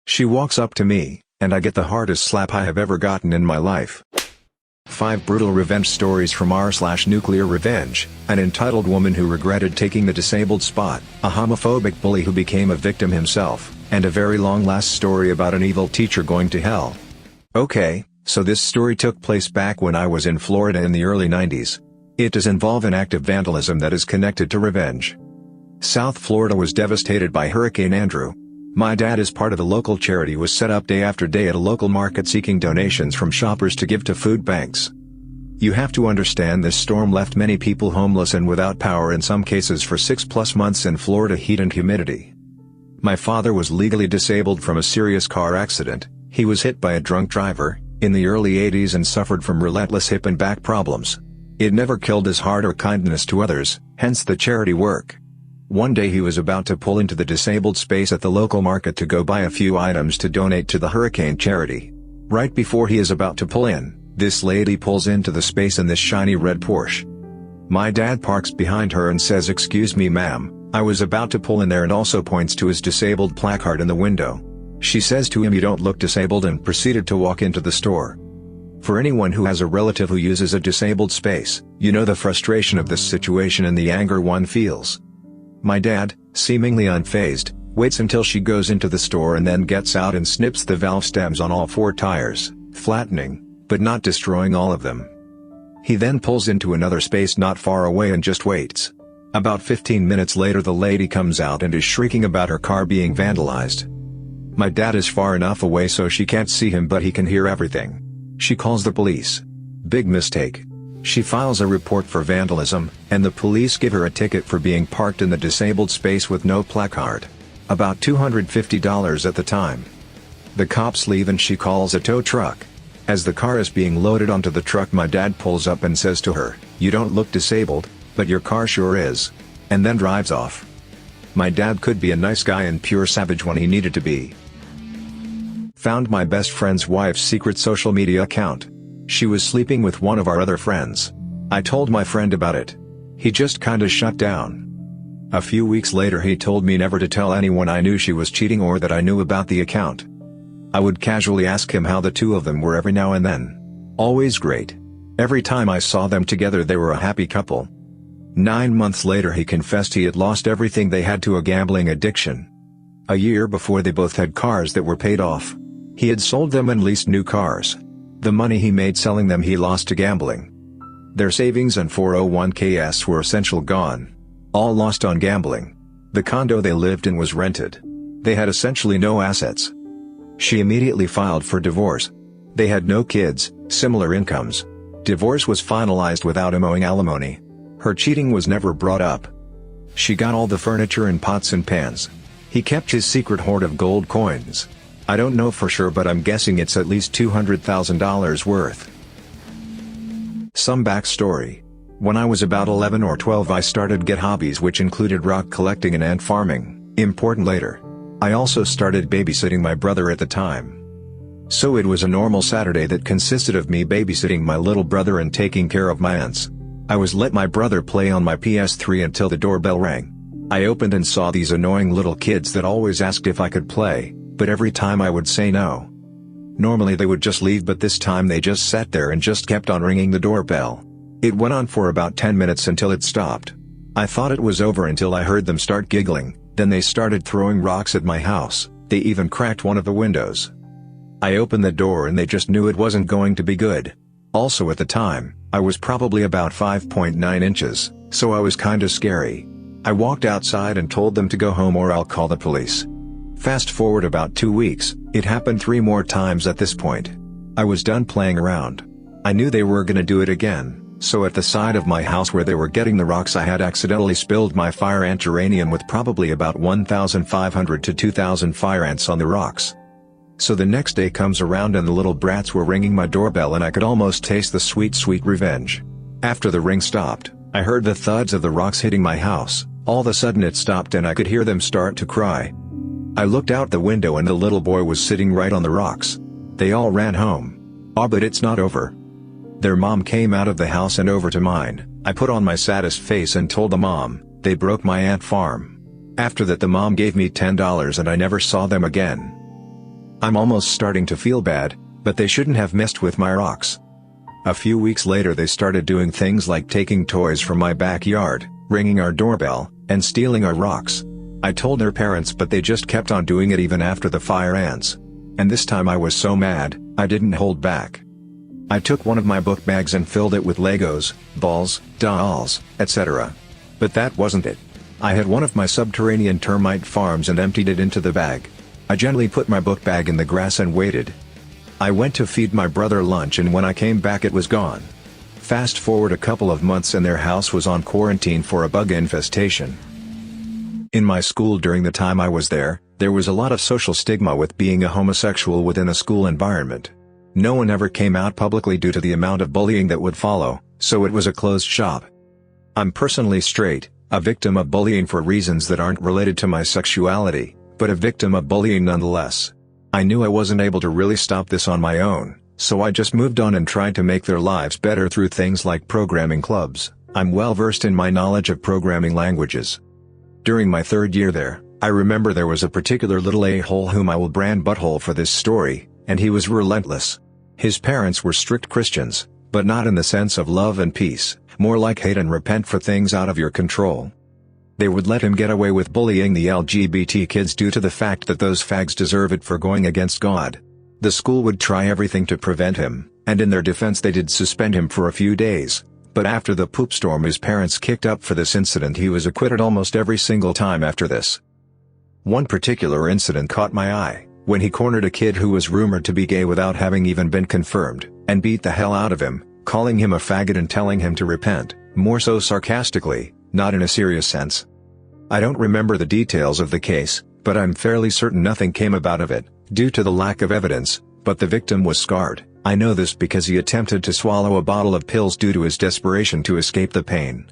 She walks up to me, and I get the hardest slap I have ever gotten in my life. 5 brutal revenge stories from r/Nuclearrevenge, an entitled woman who regretted taking the disabled spot, a homophobic bully who became a victim himself, and a very long last story about an evil teacher going to hell. Okay, so this story took place back when I was in Florida in the early 90s. It does involve an act of vandalism that is connected to revenge. South Florida was devastated by Hurricane Andrew. My dad, as part of a local charity, was set up day after day at a local market seeking donations from shoppers to give to food banks. You have to understand, this storm left many people homeless and without power, in some cases for 6+ months in Florida heat and humidity. My father was legally disabled from a serious car accident. He was hit by a drunk driver in the early 80s and suffered from relentless hip and back problems. It never killed his heart or kindness to others, hence the charity work. One day he was about to pull into the disabled space at the local market to go buy a few items to donate to the hurricane charity. Right before he is about to pull in, this lady pulls into the space in this shiny red Porsche. My dad parks behind her and says, "Excuse me ma'am, I was about to pull in there," and also points to his disabled placard in the window. She says to him, "You don't look disabled," and proceeded to walk into the store. For anyone who has a relative who uses a disabled space, you know the frustration of this situation and the anger one feels. My dad, seemingly unfazed, waits until she goes into the store and then gets out and snips the valve stems on all 4 tires, flattening, but not destroying all of them. He then pulls into another space not far away and just waits. About 15 minutes later the lady comes out and is shrieking about her car being vandalized. My dad is far enough away so she can't see him, but he can hear everything. She calls the police. Big mistake. She files a report for vandalism, and the police give her a ticket for being parked in the disabled space with no placard. About $250 at the time. The cops leave and she calls a tow truck. As the car is being loaded onto the truck, my dad pulls up and says to her, "You don't look disabled, but your car sure is," and then drives off. My dad could be a nice guy and pure savage when he needed to be. Found my best friend's wife's secret social media account. She was sleeping with one of our other friends. I told my friend about it. He just kinda shut down. A few weeks later he told me never to tell anyone I knew she was cheating or that I knew about the account. I would casually ask him how the two of them were every now and then. Always great. Every time I saw them together they were a happy couple. 9 months later he confessed he had lost everything they had to a gambling addiction. A year before they both had cars that were paid off. He had sold them and leased new cars. The money he made selling them he lost to gambling. Their savings and 401ks were essentially gone. All lost on gambling. The condo they lived in was rented. They had essentially no assets. She immediately filed for divorce. They had no kids, similar incomes. Divorce was finalized without him owing alimony. Her cheating was never brought up. She got all the furniture and pots and pans. He kept his secret hoard of gold coins. I don't know for sure, but I'm guessing it's at least $200,000 worth. Some backstory. When I was about 11 or 12 I started get hobbies which included rock collecting and ant farming, important later. I also started babysitting my brother at the time. So it was a normal Saturday that consisted of me babysitting my little brother and taking care of my ants. I was let my brother play on my PS3 until the doorbell rang. I opened and saw these annoying little kids that always asked if I could play, but every time I would say no. Normally they would just leave, but this time they just sat there and just kept on ringing the doorbell. It went on for about 10 minutes until it stopped. I thought it was over until I heard them start giggling, then they started throwing rocks at my house. They even cracked one of the windows. I opened the door and they just knew it wasn't going to be good. Also at the time, I was probably about 5.9 inches, so I was kinda scary. I walked outside and told them to go home or I'll call the police. Fast forward about 2 weeks, it happened 3 more times at this point. I was done playing around. I knew they were gonna do it again, so at the side of my house where they were getting the rocks I had accidentally spilled my fire ant uranium with probably about 1,500 to 2,000 fire ants on the rocks. So the next day comes around and the little brats were ringing my doorbell and I could almost taste the sweet, sweet revenge. After the ring stopped, I heard the thuds of the rocks hitting my house. All of a sudden it stopped and I could hear them start to cry. I looked out the window and the little boy was sitting right on the rocks. They all ran home. Oh, but it's not over. Their mom came out of the house and over to mine. I put on my saddest face and told the mom, they broke my ant farm. After that the mom gave me $10 and I never saw them again. I'm almost starting to feel bad, but they shouldn't have messed with my rocks. A few weeks later they started doing things like taking toys from my backyard, ringing our doorbell, and stealing our rocks. I told their parents, but they just kept on doing it even after the fire ants. And this time I was so mad, I didn't hold back. I took one of my book bags and filled it with Legos, balls, dolls, etc. But that wasn't it. I had one of my subterranean termite farms and emptied it into the bag. I gently put my book bag in the grass and waited. I went to feed my brother lunch, and when I came back it was gone. Fast forward a couple of months and their house was on quarantine for a bug infestation. In my school during the time I was there was a lot of social stigma with being a homosexual within a school environment. No one ever came out publicly due to the amount of bullying that would follow, so it was a closed shop. I'm personally straight, a victim of bullying for reasons that aren't related to my sexuality, but a victim of bullying nonetheless. I knew I wasn't able to really stop this on my own, so I just moved on and tried to make their lives better through things like programming clubs. I'm well versed in my knowledge of programming languages. During my third year there, I remember there was a particular little a-hole whom I will brand butthole for this story, and he was relentless. His parents were strict Christians, but not in the sense of love and peace, more like hate and repent for things out of your control. They would let him get away with bullying the LGBT kids due to the fact that those fags deserve it for going against God. The school would try everything to prevent him, and in their defense they did suspend him for a few days, but after the poop storm his parents kicked up for this incident, he was acquitted almost every single time after this. One particular incident caught my eye, when he cornered a kid who was rumored to be gay without having even been confirmed, and beat the hell out of him, calling him a faggot and telling him to repent, more so sarcastically, not in a serious sense. I don't remember the details of the case, but I'm fairly certain nothing came about of it, due to the lack of evidence, but the victim was scarred. I know this because he attempted to swallow a bottle of pills due to his desperation to escape the pain.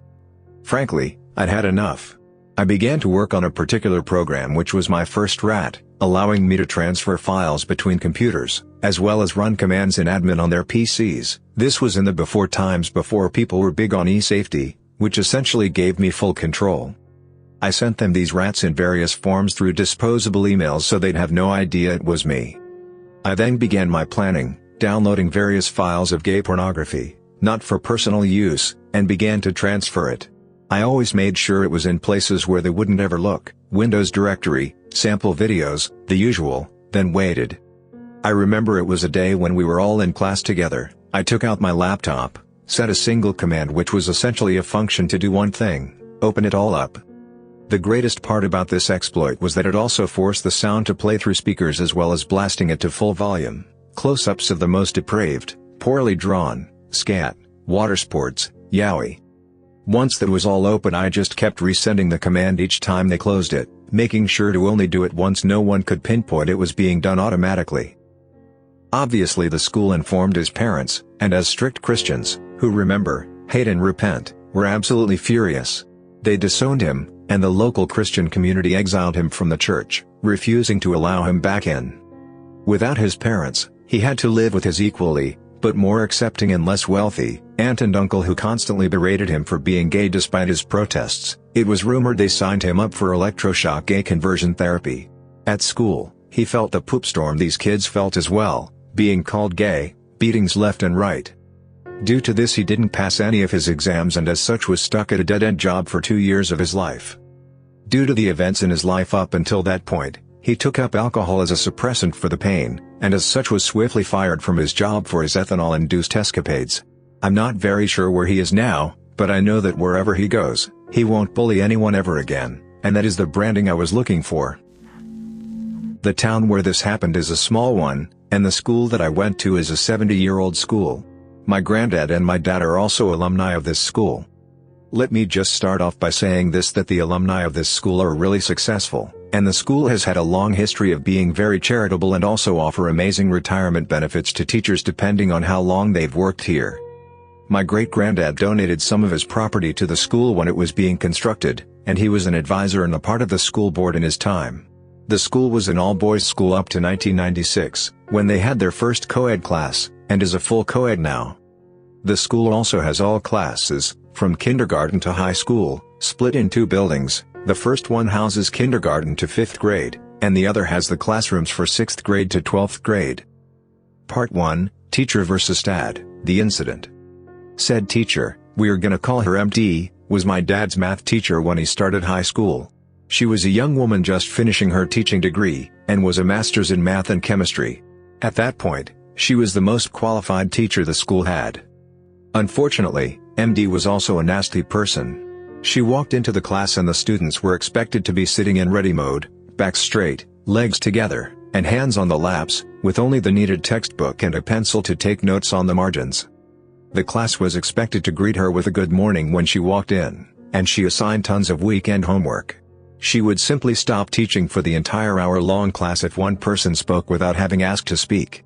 Frankly, I'd had enough. I began to work on a particular program which was my first rat, allowing me to transfer files between computers, as well as run commands in admin on their PCs. This was in the before times before people were big on e-safety, which essentially gave me full control. I sent them these rats in various forms through disposable emails so they'd have no idea it was me. I then began my planning, downloading various files of gay pornography, not for personal use, and began to transfer it. I always made sure it was in places where they wouldn't ever look, Windows directory, sample videos, the usual, then waited. I remember it was a day when we were all in class together. I took out my laptop, set a single command which was essentially a function to do one thing: open it all up. The greatest part about this exploit was that it also forced the sound to play through speakers as well as blasting it to full volume. Close-ups of the most depraved, poorly drawn, scat, water sports, yaoi. Once that was all open, I just kept resending the command each time they closed it, making sure to only do it once no one could pinpoint it was being done automatically. Obviously the school informed his parents, and as strict Christians, who remember, hate and repent, were absolutely furious. They disowned him, and the local Christian community exiled him from the church, refusing to allow him back in. Without his parents, he had to live with his equally, but more accepting and less wealthy, aunt and uncle who constantly berated him for being gay despite his protests. It was rumored they signed him up for electroshock gay conversion therapy. At school, he felt the poop storm these kids felt as well, being called gay, beatings left and right. Due to this he didn't pass any of his exams and as such was stuck at a dead-end job for 2 years of his life. Due to the events in his life up until that point, he took up alcohol as a suppressant for the pain, and as such was swiftly fired from his job for his ethanol-induced escapades. I'm not very sure where he is now, but I know that wherever he goes, he won't bully anyone ever again, and that is the branding I was looking for. The town where this happened is a small one, and the school that I went to is a 70-year-old school. My granddad and my dad are also alumni of this school. Let me just start off by saying this, that the alumni of this school are really successful, and the school has had a long history of being very charitable and also offer amazing retirement benefits to teachers depending on how long they've worked here. My great-granddad donated some of his property to the school when it was being constructed, and he was an advisor and a part of the school board in his time. The school was an all-boys school up to 1996, when they had their first co-ed class, and is a full co-ed now. The school also has all classes, from kindergarten to high school, split in 2 buildings. The first one houses kindergarten to 5th grade, and the other has the classrooms for 6th grade to 12th grade. Part 1, Teacher vs. Dad, the incident. Said teacher, we are gonna call her MD, was my dad's math teacher when he started high school. She was a young woman just finishing her teaching degree, and was a master's in math and chemistry. At that point, she was the most qualified teacher the school had. Unfortunately, MD was also a nasty person. She walked into the class and the students were expected to be sitting in ready mode, back straight, legs together, and hands on the laps, with only the needed textbook and a pencil to take notes on the margins. The class was expected to greet her with a good morning when she walked in, and she assigned tons of weekend homework. She would simply stop teaching for the entire hour-long class if one person spoke without having asked to speak.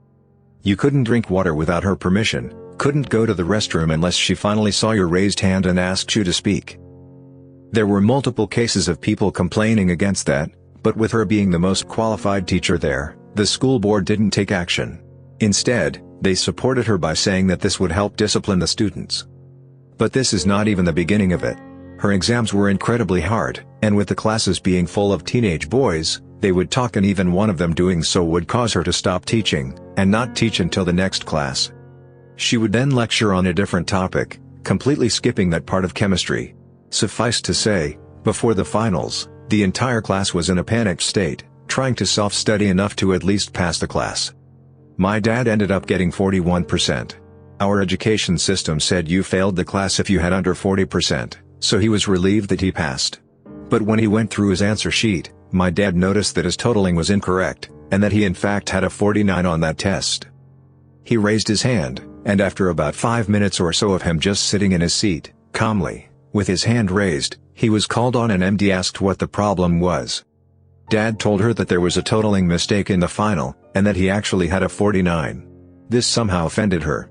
You couldn't drink water without her permission, couldn't go to the restroom unless she finally saw your raised hand and asked you to speak. There were multiple cases of people complaining against that, but with her being the most qualified teacher there, the school board didn't take action. Instead, they supported her by saying that this would help discipline the students. But this is not even the beginning of it. Her exams were incredibly hard, and with the classes being full of teenage boys, they would talk and even one of them doing so would cause her to stop teaching, and not teach until the next class. She would then lecture on a different topic, completely skipping that part of chemistry. Suffice to say, before the finals, the entire class was in a panicked state, trying to self-study enough to at least pass the class. My dad ended up getting 41%. Our education system said you failed the class if you had under 40%, so he was relieved that he passed. But when he went through his answer sheet, my dad noticed that his totaling was incorrect, and that he in fact had a 49 on that test. He raised his hand, and after about 5 minutes or so of him just sitting in his seat, calmly, with his hand raised, he was called on and MD asked what the problem was. Dad told her that there was a totaling mistake in the final, and that he actually had a 49. This somehow offended her.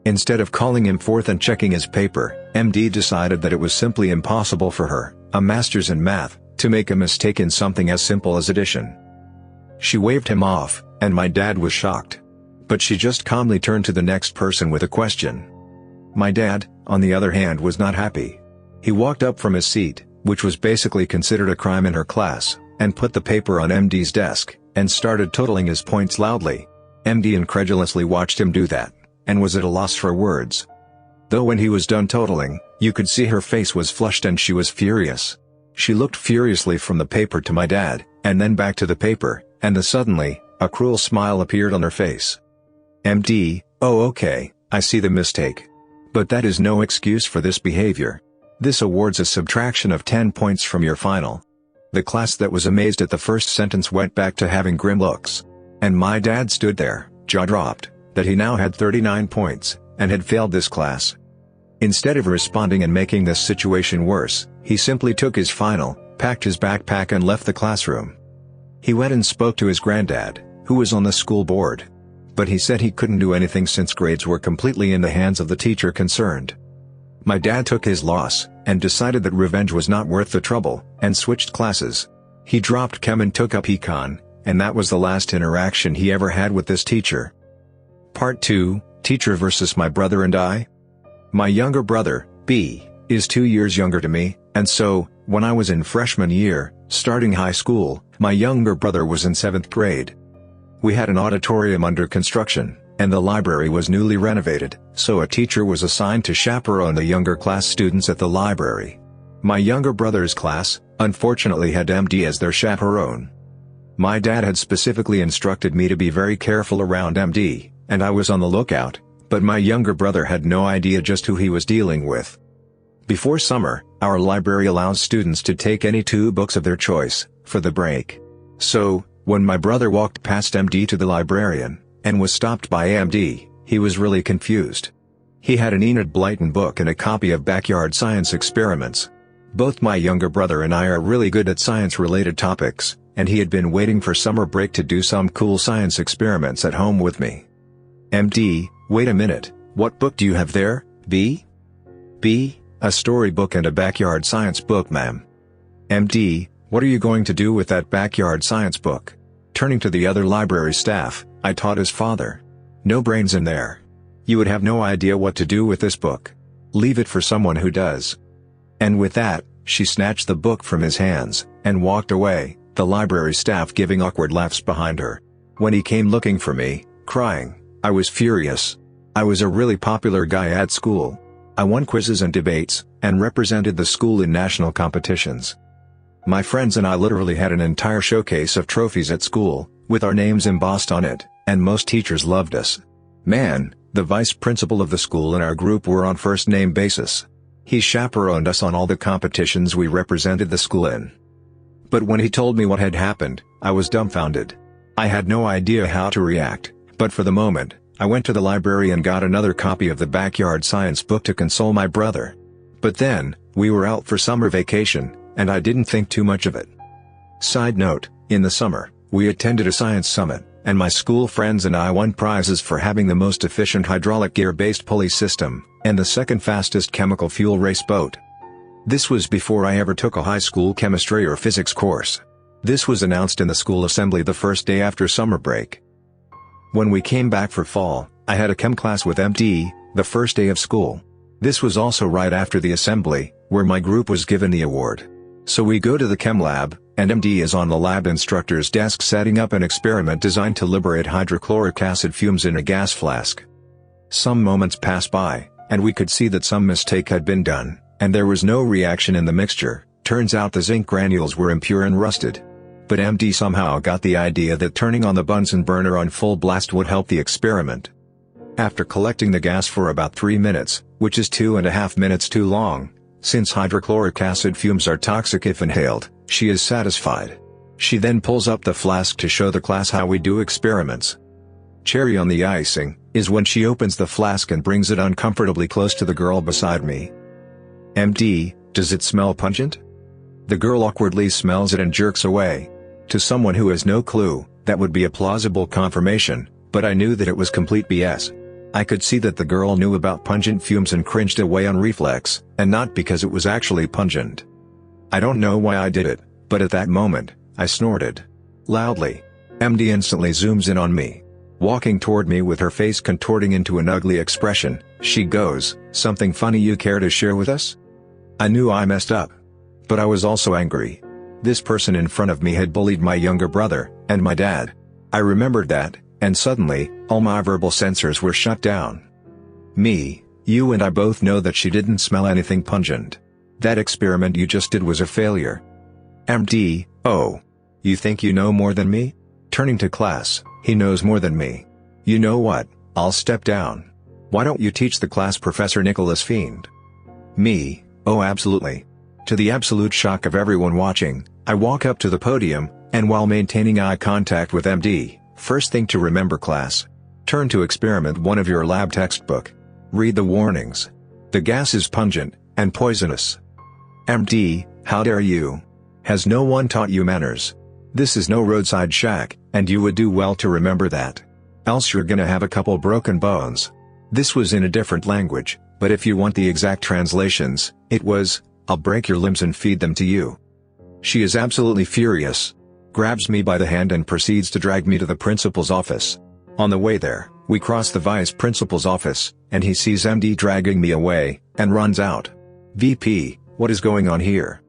Instead of calling him forth and checking his paper, MD decided that it was simply impossible for her, a master's in math, to make a mistake in something as simple as addition. She waved him off, and my dad was shocked. But she just calmly turned to the next person with a question. My dad, on the other hand, was not happy. He walked up from his seat, which was basically considered a crime in her class, and put the paper on MD's desk, and started totaling his points loudly. MD incredulously watched him do that, and was at a loss for words. Though when he was done totaling, you could see her face was flushed and she was furious. She looked furiously from the paper to my dad, and then back to the paper, and then suddenly, a cruel smile appeared on her face. MD, oh okay, I see the mistake. But that is no excuse for this behavior. This awards a subtraction of 10 points from your final. The class that was amazed at the first sentence went back to having grim looks. And my dad stood there, jaw dropped, that he now had 39 points, and had failed this class. Instead of responding and making this situation worse, he simply took his final, packed his backpack and left the classroom. He went and spoke to his granddad, who was on the school board. But he said he couldn't do anything since grades were completely in the hands of the teacher concerned. My dad took his loss, and decided that revenge was not worth the trouble, and switched classes. He dropped chem and took up econ, and that was the last interaction he ever had with this teacher. Part 2, Teacher versus my brother and I. My younger brother, B, is 2 years younger to me, and so, when I was in freshman year, starting high school, my younger brother was in 7th grade. We had an auditorium under construction, and the library was newly renovated, so a teacher was assigned to chaperone the younger class students at the library. My younger brother's class, unfortunately, had MD as their chaperone. My dad had specifically instructed me to be very careful around MD, and I was on the lookout, but my younger brother had no idea just who he was dealing with. Before summer, our library allows students to take any 2 books of their choice, for the break. So, when my brother walked past MD to the librarian, and was stopped by MD, he was really confused. He had an Enid Blyton book and a copy of Backyard Science Experiments. Both my younger brother and I are really good at science-related topics, and he had been waiting for summer break to do some cool science experiments at home with me. MD, wait a minute, what book do you have there, B? B, a storybook and a backyard science book, ma'am. MD, what are you going to do with that backyard science book? Turning to the other library staff, I taught his father. No brains in there. You would have no idea what to do with this book. Leave it for someone who does. And with that, she snatched the book from his hands, and walked away, the library staff giving awkward laughs behind her. When he came looking for me, crying, I was furious. I was a really popular guy at school. I won quizzes and debates, and represented the school in national competitions. My friends and I literally had an entire showcase of trophies at school, with our names embossed on it, and most teachers loved us. Man, the vice principal of the school and our group were on first-name basis. He chaperoned us on all the competitions we represented the school in. But when he told me what had happened, I was dumbfounded. I had no idea how to react, but for the moment, I went to the library and got another copy of the backyard science book to console my brother. But then, we were out for summer vacation, and I didn't think too much of it. Side note, in the summer, we attended a science summit, and my school friends and I won prizes for having the most efficient hydraulic gear-based pulley system, and the second fastest chemical fuel race boat. This was before I ever took a high school chemistry or physics course. This was announced in the school assembly the first day after summer break. When we came back for fall, I had a chem class with MD, the first day of school. This was also right after the assembly, where my group was given the award. So we go to the chem lab, and MD is on the lab instructor's desk setting up an experiment designed to liberate hydrochloric acid fumes in a gas flask. Some moments pass by, and we could see that some mistake had been done, and there was no reaction in the mixture. Turns out the zinc granules were impure and rusted. But MD somehow got the idea that turning on the Bunsen burner on full blast would help the experiment. After collecting the gas for about 3 minutes, which is 2.5 minutes too long, since hydrochloric acid fumes are toxic if inhaled, she is satisfied. She then pulls up the flask to show the class how we do experiments. Cherry on the icing is when she opens the flask and brings it uncomfortably close to the girl beside me. MD, does it smell pungent? The girl awkwardly smells it and jerks away. To someone who has no clue, that would be a plausible confirmation, but I knew that it was complete BS. I could see that the girl knew about pungent fumes and cringed away on reflex, and not because it was actually pungent. I don't know why I did it, but at that moment, I snorted loudly. MD instantly zooms in on me. Walking toward me with her face contorting into an ugly expression, she goes, "Something funny you care to share with us?" I knew I messed up. But I was also angry. This person in front of me had bullied my younger brother, and my dad. I remembered that, and suddenly, all my verbal sensors were shut down. Me, you and I both know that she didn't smell anything pungent. That experiment you just did was a failure. MD, oh. You think you know more than me? Turning to class, he knows more than me. You know what, I'll step down. Why don't you teach the class, Professor Nicholas Fiend? Me, oh absolutely. To the absolute shock of everyone watching, I walk up to the podium, and while maintaining eye contact with MD, first thing to remember class. Turn to experiment 1 of your lab textbook. Read the warnings. The gas is pungent, and poisonous. MD, how dare you? Has no one taught you manners? This is no roadside shack, and you would do well to remember that. Else you're gonna have a couple broken bones. This was in a different language, but if you want the exact translations, it was, I'll break your limbs and feed them to you. She is absolutely furious. Grabs me by the hand and proceeds to drag me to the principal's office. On the way there, we cross the vice principal's office, and he sees MD dragging me away, and runs out. VP, what is going on here?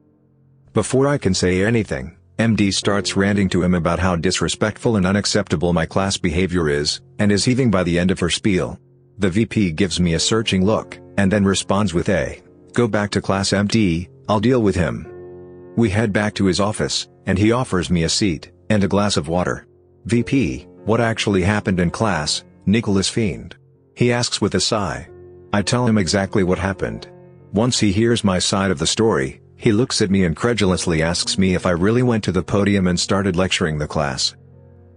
Before I can say anything, MD starts ranting to him about how disrespectful and unacceptable my class behavior is, and is heaving by the end of her spiel. The VP gives me a searching look, and then responds with a, "Go back to class MD, I'll deal with him." We head back to his office, and he offers me a seat, and a glass of water. VP, what actually happened in class, Nicholas Fiend? He asks with a sigh. I tell him exactly what happened. Once he hears my side of the story, he looks at me and incredulously asks me if I really went to the podium and started lecturing the class.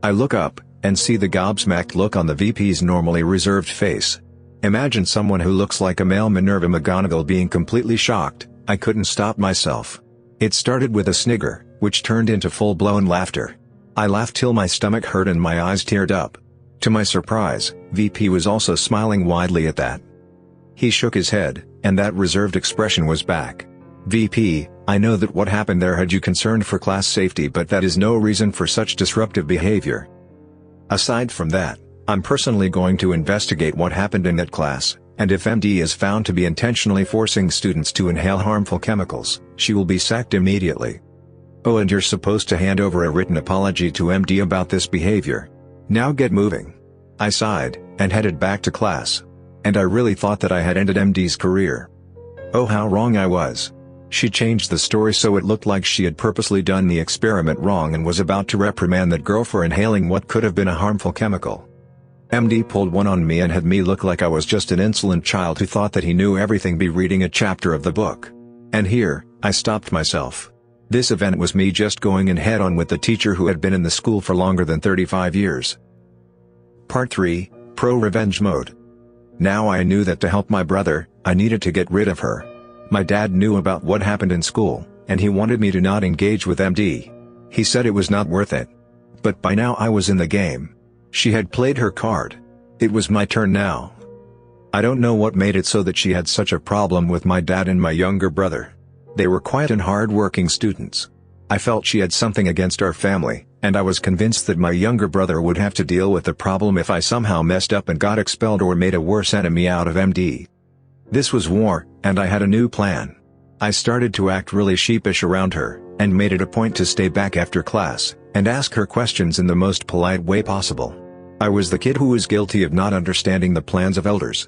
I look up, and see the gobsmacked look on the VP's normally reserved face. Imagine someone who looks like a male Minerva McGonagall being completely shocked. I couldn't stop myself. It started with a snigger, which turned into full-blown laughter. I laughed till my stomach hurt and my eyes teared up. To my surprise, VP was also smiling widely at that. He shook his head, and that reserved expression was back. VP, I know that what happened there had you concerned for class safety, but that is no reason for such disruptive behavior. Aside from that, I'm personally going to investigate what happened in that class, and if MD is found to be intentionally forcing students to inhale harmful chemicals, she will be sacked immediately. Oh, and you're supposed to hand over a written apology to MD about this behavior. Now get moving. I sighed, and headed back to class. And I really thought that I had ended MD's career. Oh, how wrong I was. She changed the story so it looked like she had purposely done the experiment wrong and was about to reprimand that girl for inhaling what could have been a harmful chemical. MD pulled one on me and had me look like I was just an insolent child who thought that he knew everything by reading a chapter of the book. And here, I stopped myself. This event was me just going in head-on with the teacher who had been in the school for longer than 35 years. Part 3, Pro-Revenge Mode. Now I knew that to help my brother, I needed to get rid of her. My dad knew about what happened in school, and he wanted me to not engage with MD. He said it was not worth it. But by now I was in the game. She had played her card. It was my turn now. I don't know what made it so that she had such a problem with my dad and my younger brother. They were quiet and hard-working students. I felt she had something against our family, and I was convinced that my younger brother would have to deal with the problem if I somehow messed up and got expelled or made a worse enemy out of MD. This was war, and I had a new plan. I started to act really sheepish around her, and made it a point to stay back after class, and ask her questions in the most polite way possible. I was the kid who was guilty of not understanding the plans of elders.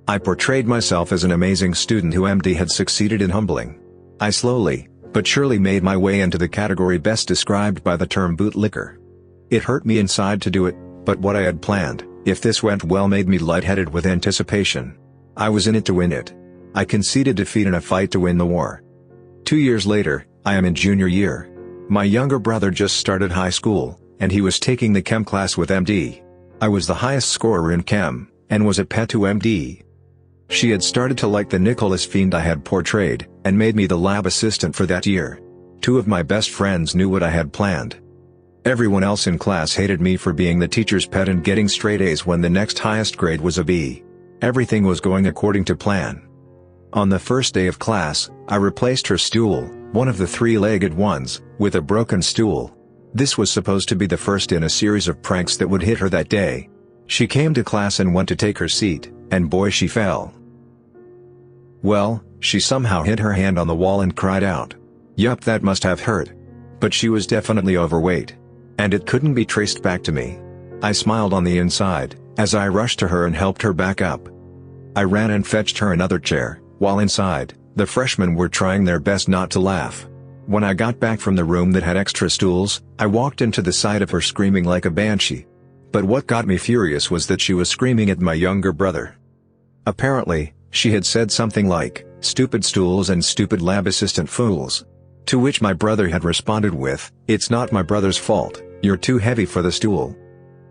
I portrayed myself as an amazing student who MD had succeeded in humbling. I slowly, but surely made my way into the category best described by the term bootlicker. It hurt me inside to do it, but what I had planned, if this went well, made me lightheaded with anticipation. I was in it to win it. I conceded defeat in a fight to win the war. 2 years later, I am in junior year. My younger brother just started high school, and he was taking the chem class with MD. I was the highest scorer in chem, and was a pet to MD. She had started to like the Nicholas fiend I had portrayed, and made me the lab assistant for that year. 2 of my best friends knew what I had planned. Everyone else in class hated me for being the teacher's pet and getting straight A's when the next highest grade was a B. Everything was going according to plan. On the first day of class, I replaced her stool, one of the 3-legged ones, with a broken stool. This was supposed to be the first in a series of pranks that would hit her that day. She came to class and went to take her seat, and boy, she fell. Well, she somehow hit her hand on the wall and cried out. Yup, that must have hurt. But she was definitely overweight. And it couldn't be traced back to me. I smiled on the inside, as I rushed to her and helped her back up. I ran and fetched her another chair, while inside, the freshmen were trying their best not to laugh. When I got back from the room that had extra stools, I walked into the sight of her screaming like a banshee. But what got me furious was that she was screaming at my younger brother. Apparently, she had said something like, "Stupid stools and stupid lab assistant fools." To which my brother had responded with, "It's not my brother's fault, you're too heavy for the stool."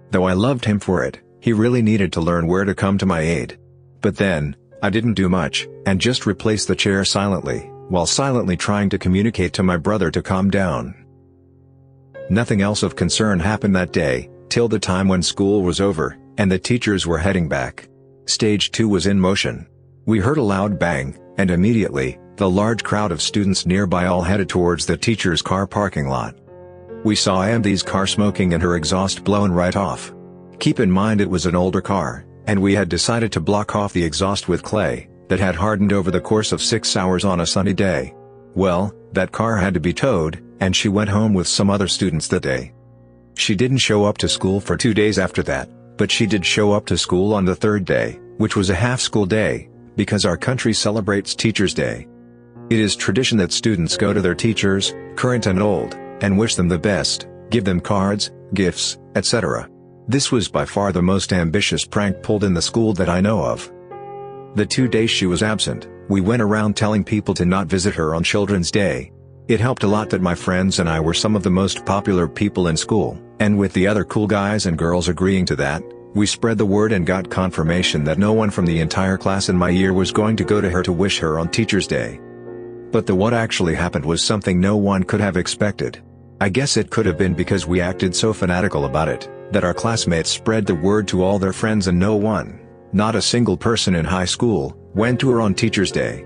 Though I loved him for it, he really needed to learn where to come to my aid. But then, I didn't do much, and just replaced the chair silently, while silently trying to communicate to my brother to calm down. Nothing else of concern happened that day, till the time when school was over, and the teachers were heading back. Stage 2 was in motion. We heard a loud bang, and immediately, the large crowd of students nearby all headed towards the teacher's car parking lot. We saw MD's car smoking and her exhaust blown right off. Keep in mind it was an older car, and we had decided to block off the exhaust with clay, that had hardened over the course of 6 hours on a sunny day. Well, that car had to be towed, and she went home with some other students that day. She didn't show up to school for 2 days after that, but she did show up to school on the 3rd day, which was a half-school day, because our country celebrates Teachers' Day. It is tradition that students go to their teachers, current and old, and wish them the best, give them cards, gifts, etc. This was by far the most ambitious prank pulled in the school that I know of. The 2 days she was absent, we went around telling people to not visit her on Children's Day. It helped a lot that my friends and I were some of the most popular people in school, and with the other cool guys and girls agreeing to that, we spread the word and got confirmation that no one from the entire class in my year was going to go to her to wish her on Teachers' Day. But what actually happened was something no one could have expected. I guess it could have been because we acted so fanatical about it, that our classmates spread the word to all their friends and no one, not a single person in high school, went to her on Teachers' Day.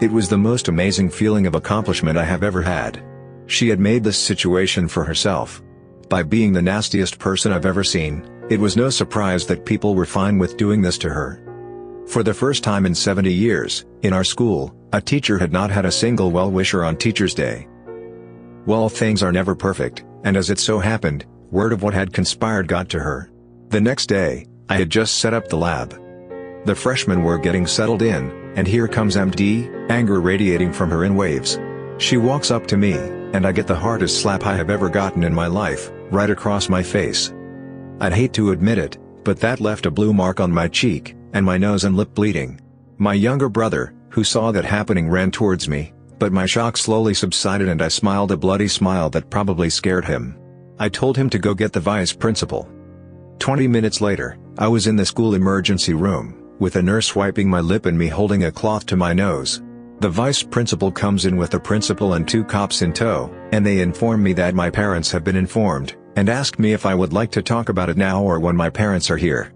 It was the most amazing feeling of accomplishment I have ever had. She had made this situation for herself. By being the nastiest person I've ever seen, it was no surprise that people were fine with doing this to her. For the first time in 70 years, in our school, a teacher had not had a single well-wisher on Teachers' Day. Well, things are never perfect, and as it so happened, word of what had conspired got to her. The next day, I had just set up the lab. The freshmen were getting settled in, and here comes MD, anger radiating from her in waves. She walks up to me, and I get the hardest slap I have ever gotten in my life, right across my face. I'd hate to admit it, but that left a blue mark on my cheek, and my nose and lip bleeding. My younger brother, who saw that happening, ran towards me, but my shock slowly subsided and I smiled a bloody smile that probably scared him. I told him to go get the vice principal. 20 minutes later, I was in the school emergency room, with a nurse wiping my lip and me holding a cloth to my nose. The vice principal comes in with the principal and 2 cops in tow, and they inform me that my parents have been informed, and ask me if I would like to talk about it now or when my parents are here.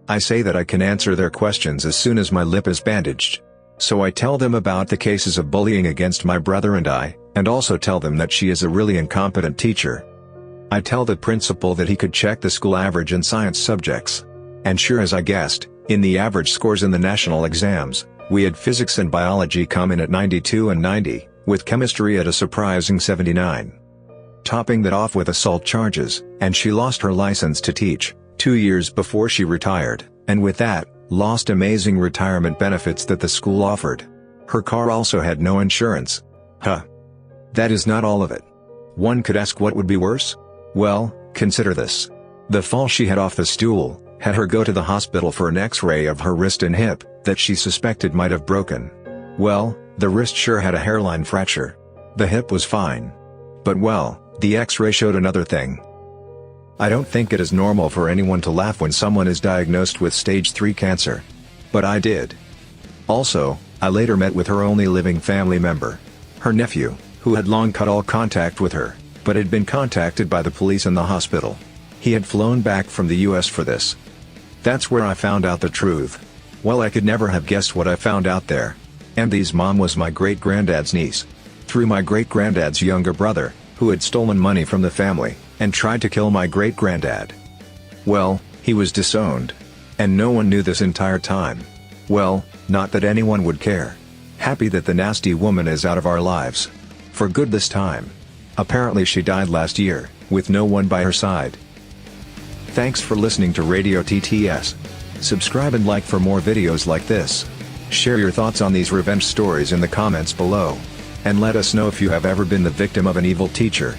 I say that I can answer their questions as soon as my lip is bandaged. So I tell them about the cases of bullying against my brother and I, and also tell them that she is a really incompetent teacher. I tell the principal that he could check the school average in science subjects. And sure as I guessed, in the average scores in the national exams, we had physics and biology come in at 92 and 90, with chemistry at a surprising 79. Topping that off with assault charges, and she lost her license to teach, 2 years before she retired, and with that, lost amazing retirement benefits that the school offered. Her car also had no insurance. Huh. That is not all of it. One could ask what would be worse? Well, consider this. The fall she had off the stool had her go to the hospital for an X-ray of her wrist and hip that she suspected might have broken. Well, the wrist sure had a hairline fracture. The hip was fine. But well, the X-ray showed another thing. I don't think it is normal for anyone to laugh when someone is diagnosed with stage 3 cancer. But I did. Also, I later met with her only living family member. Her nephew, who had long cut all contact with her, but had been contacted by the police and the hospital. He had flown back from the US for this. That's where I found out the truth. Well, I could never have guessed what I found out there. MD's mom was my great-granddad's niece. Through my great-granddad's younger brother, who had stolen money from the family, and tried to kill my great-granddad. Well, he was disowned. And no one knew this entire time. Well, not that anyone would care. Happy that the nasty woman is out of our lives. For good this time. Apparently she died last year, with no one by her side. Thanks for listening to Radio TTS. Subscribe and like for more videos like this. Share your thoughts on these revenge stories in the comments below. And let us know if you have ever been the victim of an evil teacher.